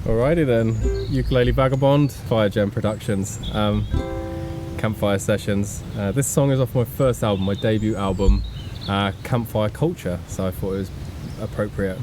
Alrighty then, Ukulele Vagabond, Firejam Productions, Campfire Sessions. This song is off my first album, my debut album, Campfire Culture, so I thought it was appropriate.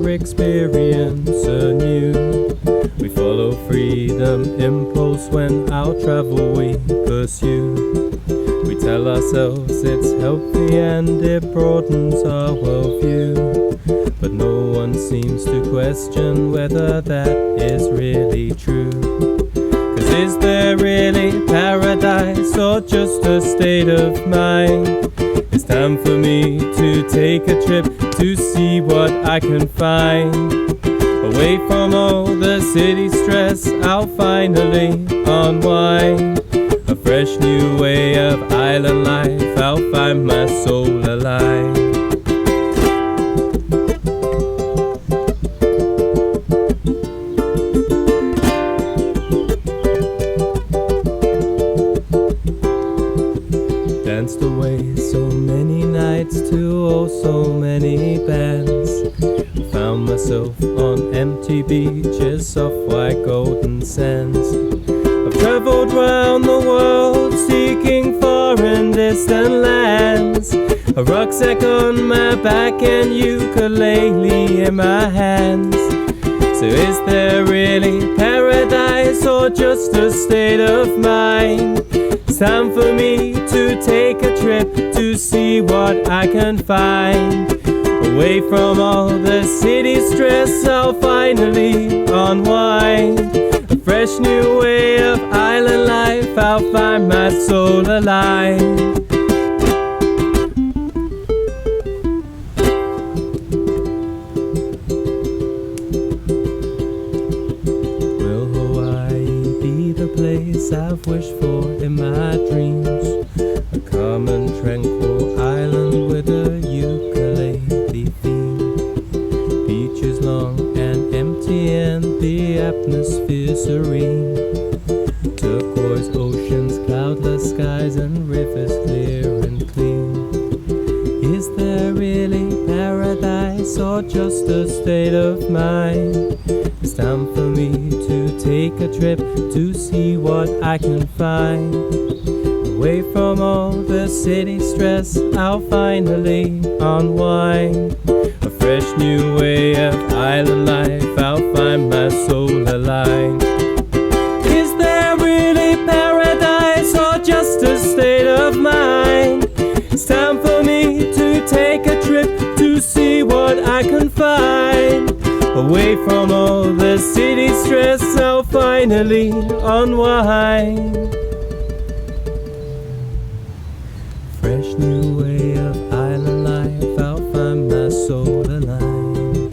Experience anew. We follow freedom, impulse when our travel we pursue. We tell ourselves it's healthy and it broadens our worldview, but no one seems to question whether that is really true. 'Cause is there really paradise or just a state of mind? It's time for me to take a trip to see what I can find. Away from all the city stress, I'll finally unwind. A fresh new way of island life, I'll find my soul alive. Danced away so many nights to oh so many bands. Found myself on empty beaches, soft white golden sands. I've traveled round the world seeking foreign distant lands. A rucksack on my back and ukulele in my hands. So is there really paradise or just a state of mind? It's time for me to take a trip to see what I can find. Away from all the city stress, I'll finally unwind. A fresh new way of island life, I'll find my soul alive. Will Hawaii be the place I've wished for in my dreams? A calm and tranquil island with a ukulele theme. Beaches long and empty and the atmosphere serene. Turquoise oceans, cloudless skies and rivers clear and clean. Is there really paradise or just a state of mind? It's time for me to take a trip to see what I can find. Away from all the city stress, I'll finally unwind. A fresh new way of island life, I'll find my soul alive. Is there really paradise or just a state of mind? It's time for me to take a trip to see what I can find. Away from all the city stress, I'll finally unwind. Fresh new way of island life, I'll find my soul alive.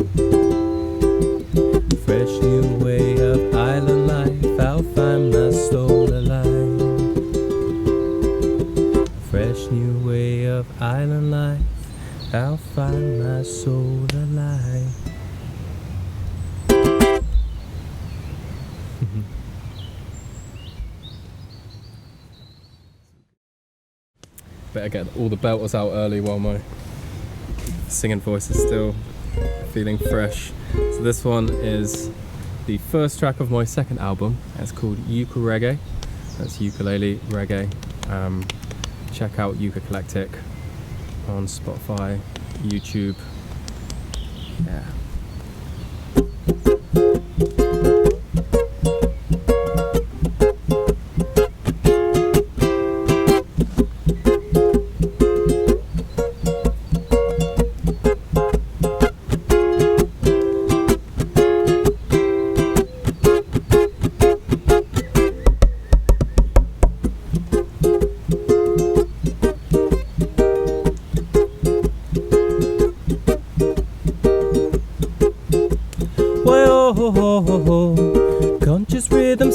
Fresh new way of island life, I'll find my soul alive. Fresh new way of island life, I'll find my soul alive. Better get all the belters out early while my singing voice is still feeling fresh. So this one is the first track of my second album. It's called Ukureggae. That's ukulele reggae. Check out Ukureggae on Spotify, YouTube. Yeah.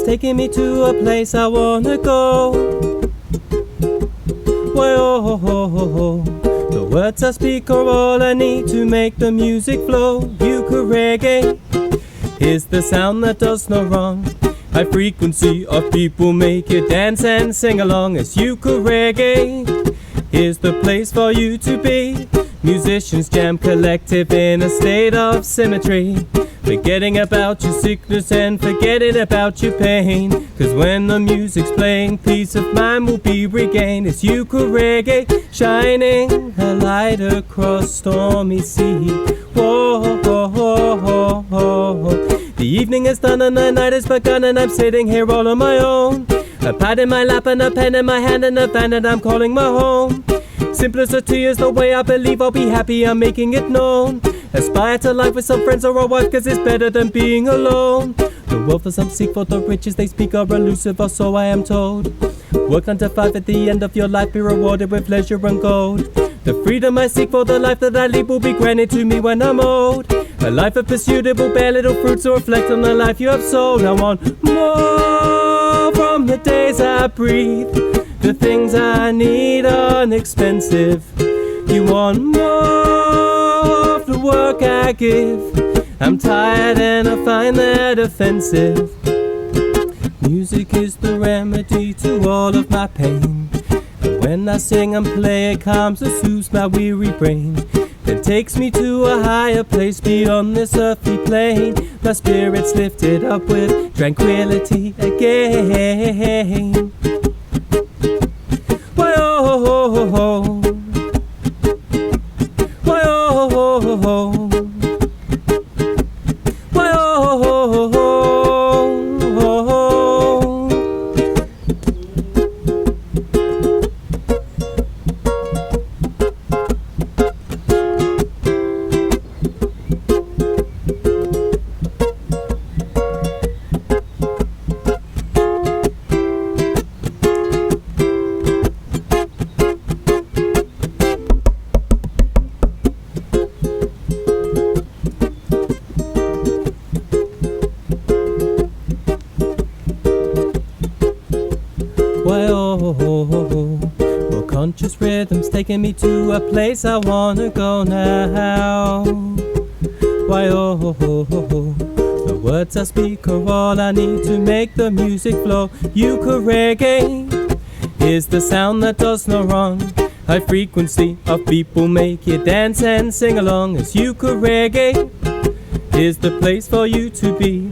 taking me to a place I wanna go. Why oh, oh, oh, oh. The words I speak are all I need to make the music flow. Ukureggae is the sound that does no wrong. High frequency of people make you dance and sing along. As Ukureggae is the place for you to be. Musicians jam collective in a state of symmetry, forgetting about your sickness and forgetting about your pain. Cause when the music's playing, peace of mind will be regained. It's Ukureggae shining a light across stormy sea. Whoa, whoa, whoa, whoa, whoa. The evening is done and the night has begun, and I'm sitting here all on my own. A pad in my lap and a pen in my hand and a van that I'm calling my home. Simplicity is the way I believe I'll be happy, I'm making it known. Aspire to life with some friends or a wife, cause it's better than being alone. The wealth of some seek, for the riches they speak are elusive, or so I am told. Work 9 to 5, at the end of your life be rewarded with leisure and gold. The freedom I seek for the life that I lead will be granted to me when I'm old. A life of pursuit, it will bear little fruits to reflect on the life you have sold. I want more from the days I breathe. The things I need aren't expensive. You want more of the work I give. I'm tired and I find that offensive. Music is the remedy to all of my pain. And when I sing and play, it calms and soothes my weary brain. Then takes me to a higher place beyond this earthly plane. My spirit's lifted up with tranquility again. Why oh, oh, oh. Why oh, oh, oh. Why oh, oh, oh. More conscious rhythms taking me to a place I wanna go now. Why oh, oh, oh, oh. The words I speak are all I need to make the music flow. Ukureggae is the sound that does no wrong. High frequency of people make you dance and sing along. As Ukureggae is the place for you to be.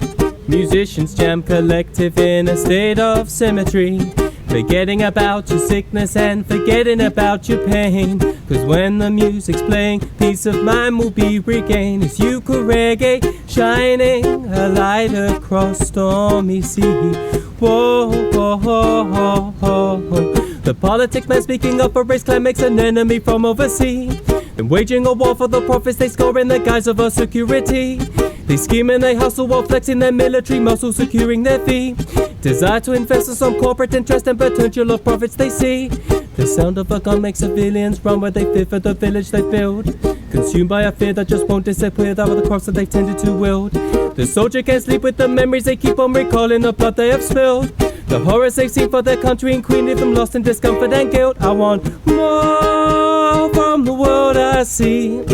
Musicians jam collective in a state of symmetry, forgetting about your sickness and forgetting about your pain. Cause when the music's playing, peace of mind will be regained. It's Ukureggae shining a light across stormy sea. Whoa, whoa, whoa, whoa, whoa. The politic man speaking up for race clan makes an enemy from overseas. Then waging a war for the profits they score in the guise of our security. They scheme and they hustle while flexing their military muscle, securing their fee. Desire to invest in some corporate interest and potential of profits they see. The sound of a gun makes civilians run where they fear for the village they build. Consumed by a fear that just won't disappear, that were the crops that they've tended to wield. The soldier can't sleep with the memories they keep on recalling, the blood they have spilled. The horrors they've seen for their country and queen, leave them lost in discomfort and guilt. I want more from the world I see.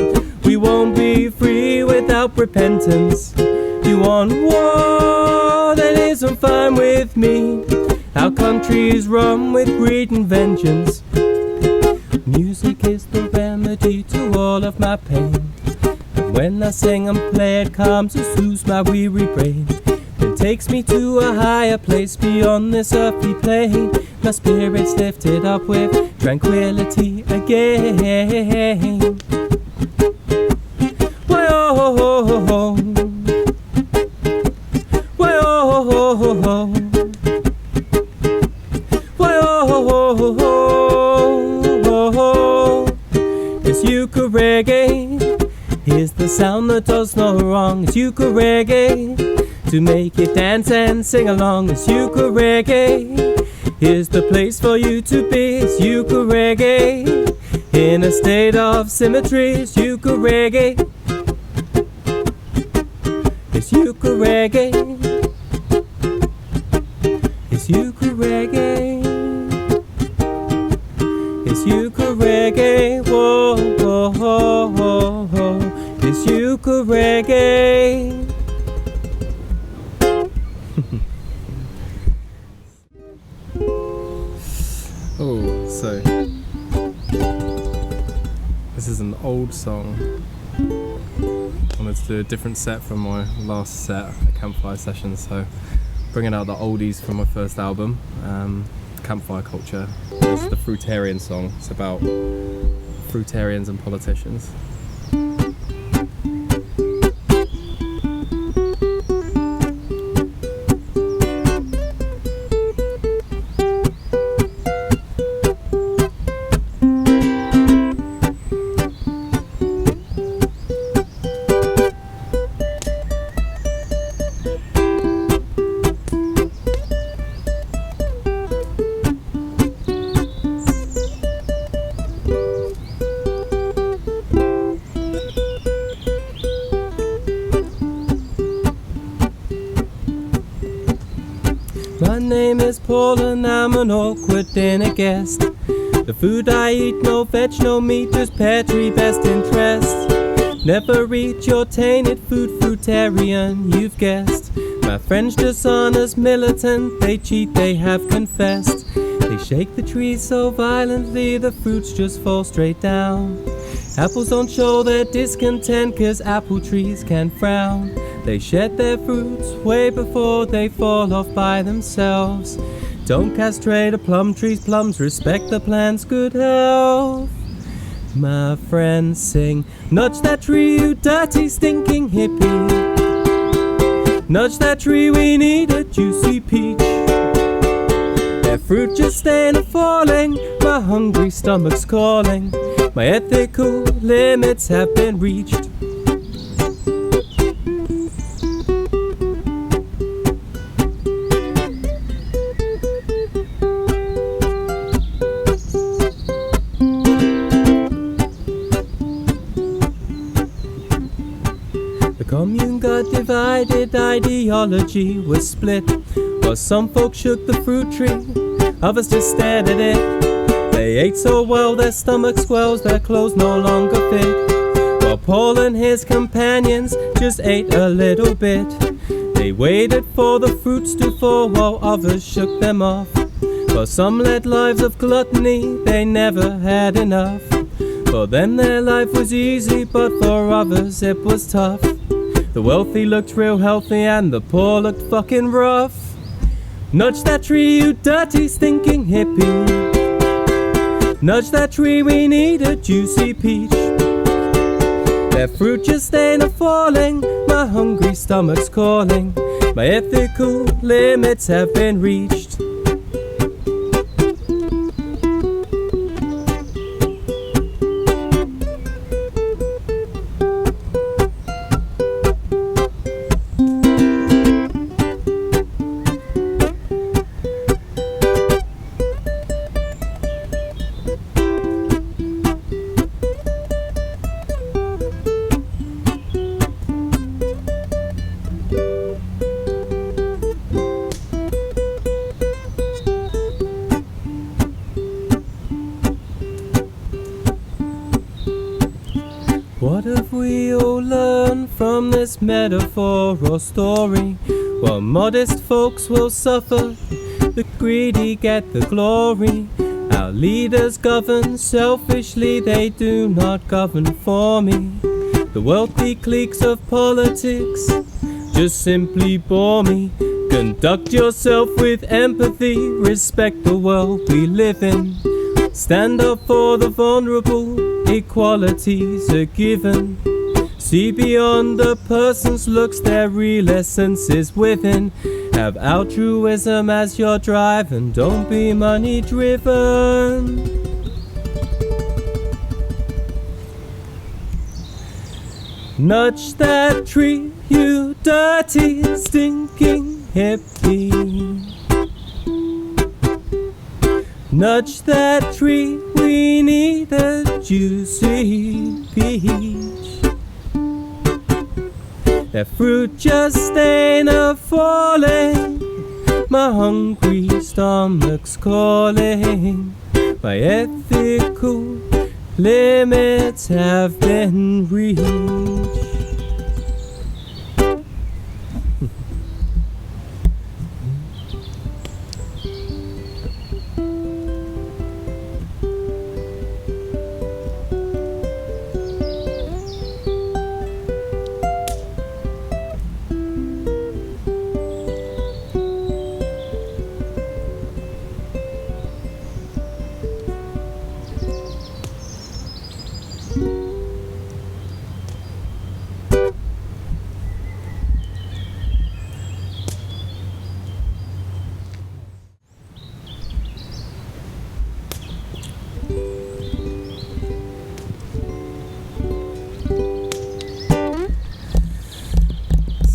We won't be free without repentance. You want war, that isn't fine with me. Our country is run with greed and vengeance. Music is the remedy to all of my pain. And when I sing and play, it calms and soothes my weary brain. It takes me to a higher place beyond this earthly plane. My spirit's lifted up with tranquility again. Why oh, oh, oh. Why oh, oh, oh. Why oh, oh, oh. It's Ukureggae. Here's the sound that does no wrong. It's Ukureggae. To make you dance and sing along. It's Ukureggae. Here's the place for you to be. It's Ukureggae. In a state of symmetry. It's Ukureggae. It's Ukureggae. It's Ukureggae. It's Ukureggae. Whoa, whoa, whoa, whoa, whoa. It's Ukureggae. Oh, so this is an old song. I wanted to do a different set from my last set at Campfire session, so bringing out the oldies from my first album, Campfire culture. This is the Fruitarian song. It's about fruitarians and politicians. My name is Paul and I'm an awkward dinner guest. The food I eat, no veg, no meat, just petri best interest. Never eat your tainted food, fruitarian, you've guessed. My French dishonest militant, they cheat, they have confessed. They shake the trees so violently, the fruits just fall straight down. Apples don't show their discontent, 'cause apple trees can frown. They shed their fruits way before they fall off by themselves. Don't castrate a plum tree's plums, respect the plant's good health. My friends sing, nudge that tree, you dirty stinking hippie. Nudge that tree, we need a juicy peach. Their fruit just ain't a falling, my hungry stomach's calling. My ethical limits have been reached. The commune got divided, ideology was split. While some folks shook the fruit tree, others just stared at it. They ate so well their stomachs swells, their clothes no longer fit. While Paul and his companions just ate a little bit. They waited for the fruits to fall while others shook them off. While some led lives of gluttony, they never had enough. For them their life was easy, but for others it was tough. The wealthy looked real healthy and the poor looked fucking rough. Nudge that tree, you dirty stinking hippie. Nudge that tree, we need a juicy peach. Their fruit just ain't a falling, my hungry stomach's calling. My ethical limits have been reached. What have we all learned from this metaphor or story? While modest folks will suffer, the greedy get the glory. Our leaders govern selfishly, they do not govern for me. The wealthy cliques of politics just simply bore me. Conduct yourself with empathy, respect the world we live in. Stand up for the vulnerable, equality's a given. See beyond the person's looks, their real essence is within. Have altruism as your drive and don't be money driven. Nudge that tree, you dirty stinking hippie. Nudge that tree, we need a juicy peach. That fruit just ain't a falling, my hungry stomach's calling. My ethical limits have been reached.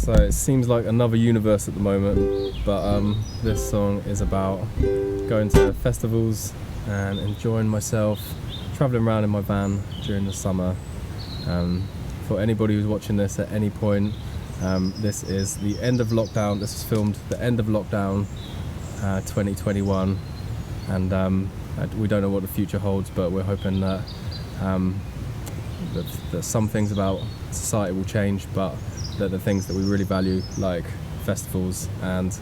So it seems like another universe at the moment, but this song is about going to festivals and enjoying myself, travelling around in my van during the summer. For anybody who's watching this at any point, this is the end of lockdown. This was filmed the end of lockdown 2021, and we don't know what the future holds, but we're hoping that that some things about society will change, but that the things that we really value, like festivals and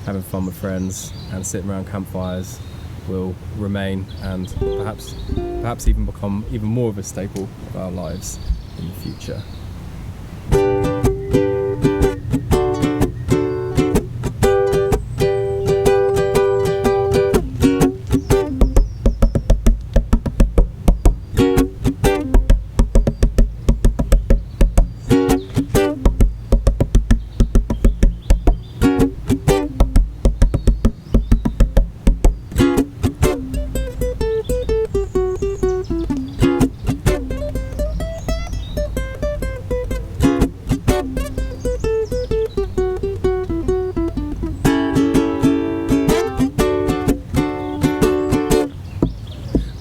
having fun with friends and sitting around campfires, will remain and perhaps even become even more of a staple of our lives in the future.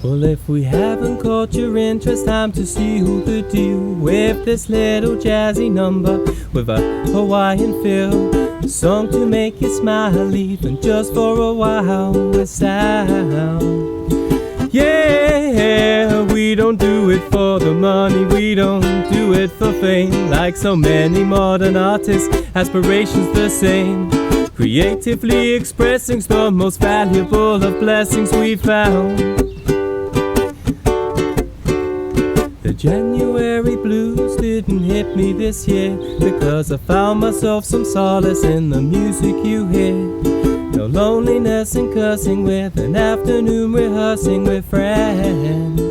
Well, if we haven't caught your interest, time to see who could deal with this little jazzy number with a Hawaiian feel. A song to make you smile, even just for a while, with sound. Yeah, we don't do it for the money, we don't do it for fame. Like so many modern artists, aspirations the same. Creatively expressing's the most valuable of blessings we found. The January blues didn't hit me this year, because I found myself some solace in the music you hear. No loneliness and cussing with an afternoon rehearsing with friends.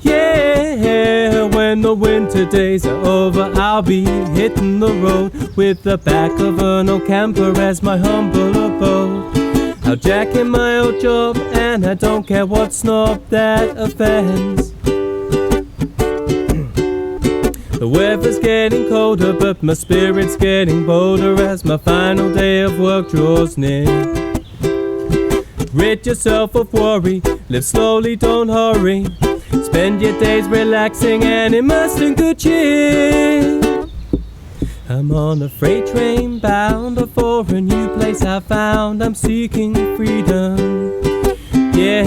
Yeah, when the winter days are over, I'll be hitting the road with the back of an old camper as my humble abode. I'll jack in my old job and I don't care what snob that offends. The weather's getting colder, but my spirit's getting bolder as my final day of work draws near. Rid yourself of worry, live slowly, don't hurry. Spend your days relaxing and immersed in good cheer. I'm on a freight train bound for a new place I found. I'm seeking freedom. Yeah,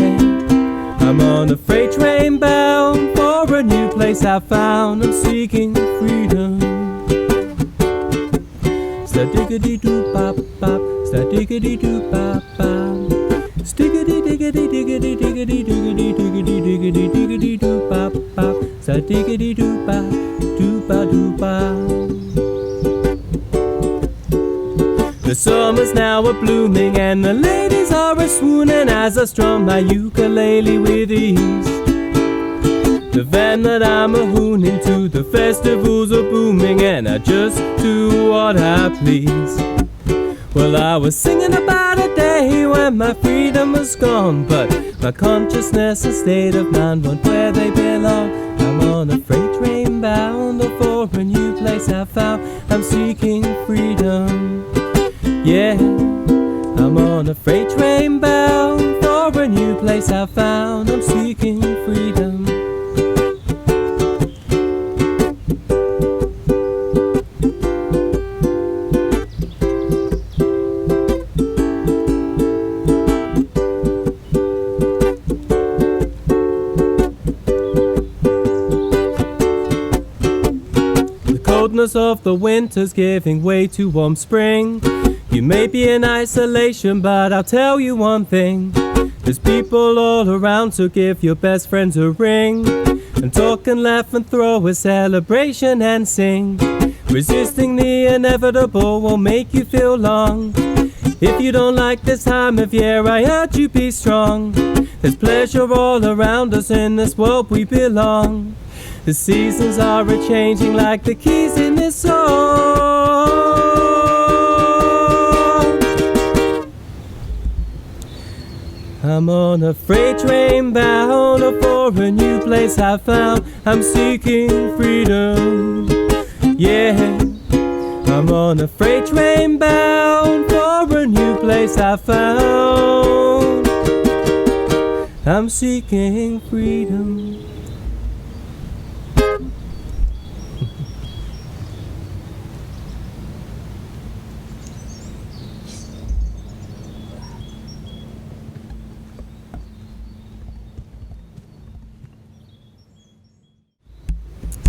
I'm on a freight train bound for a new place I found. I'm seeking freedom. Sta-diggity-doo-bop-bop, sta-diggity-doo-bop-bop, stiggity-diggity-diggity-diggity-diggity-diggity-diggity-doo-bop-bop, sta-diggity-doo-bop, doo-ba-doo-bop. The summers now are blooming and the ladies are a-swooning as I strum my ukulele with ease. The van that I'm a-hooning to, the festivals are booming and I just do what I please. Well, I was singing about a day when my freedom was gone, but my consciousness and state of mind weren't where they belong. I'm on a freight train bound for a new place I found. I'm seeking freedom. Yeah, I'm on a freight train bound for a new place I found. I'm seeking freedom. coldness of the winter's giving way to warm spring. You may be in isolation, but I'll tell you one thing. There's people all around, so give your best friends a ring. And talk and laugh and throw a celebration and sing. Resisting the inevitable will make you feel long. If you don't like this time of year, I urge you be strong. There's pleasure all around us, in this world we belong. The seasons are a-changing like the keys in this song. I'm on a freight train bound for a new place I found. I'm seeking freedom, yeah. I'm on a freight train bound for a new place I found. I'm seeking freedom.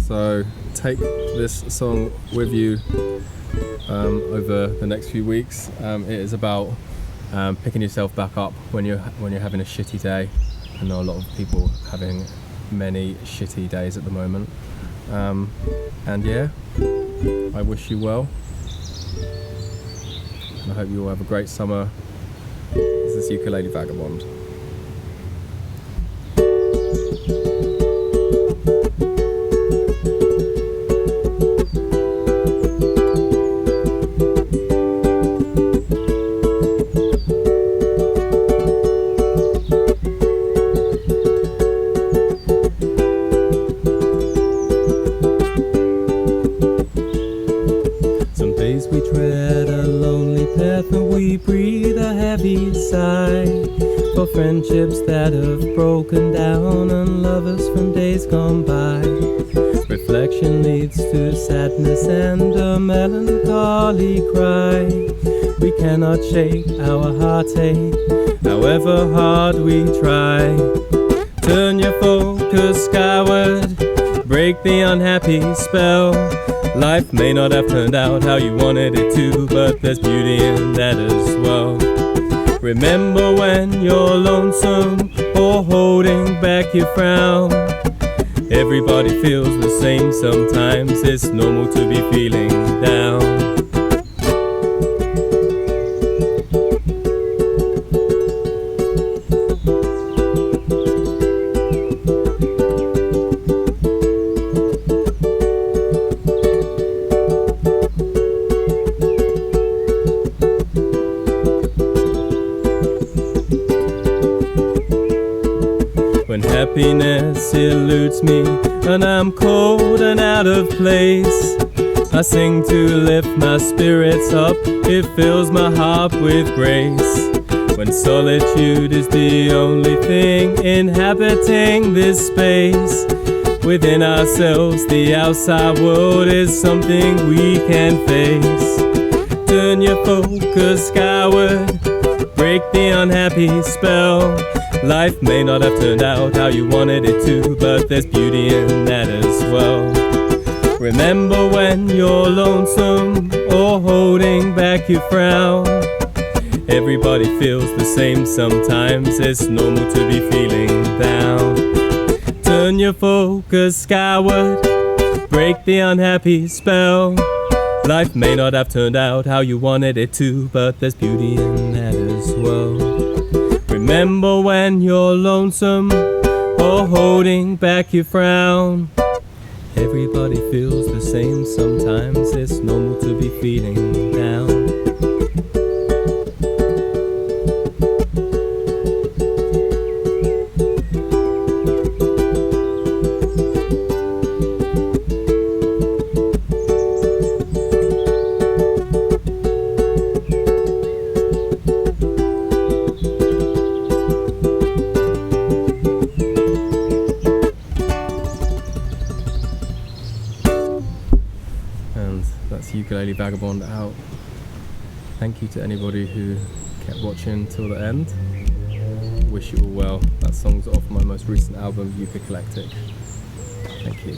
So take this song with you over the next few weeks. It is about picking yourself back up when you're having a shitty day. I know a lot of people having many shitty days at the moment. And yeah, I wish you well. And I hope you all have a great summer. This is Ukulele Vagabond. We tread a lonely path and we breathe a heavy sigh for friendships that have broken down and lovers from days gone by. Reflection leads to sadness and a melancholy cry. We cannot shake our heartache, however hard we try. Turn your focus skyward, break the unhappy spell. Life may not have turned out how you wanted it to, but there's beauty in that as well. Remember when you're lonesome or holding back your frown. Everybody feels the same sometimes, it's normal to be feeling down. When happiness eludes me and I'm cold and out of place, I sing to lift my spirits up, it fills my heart with grace. When solitude is the only thing inhabiting this space, within ourselves the outside world is something we can face. Turn your focus skyward, break the unhappy spell. Life may not have turned out how you wanted it to, but there's beauty in that as well. Remember when you're lonesome or holding back your frown. Everybody feels the same sometimes, it's normal to be feeling down. Turn your focus skyward, break the unhappy spell. Life may not have turned out how you wanted it to, but there's beauty in that as well. Remember when you're lonesome or holding back your frown. Everybody feels the same sometimes, it's normal to be feeling down. That's Ukulele Vagabond out. Thank you to anybody who kept watching till the end. Wish you all well. That song's off my most recent album, Ukureggae. Thank you.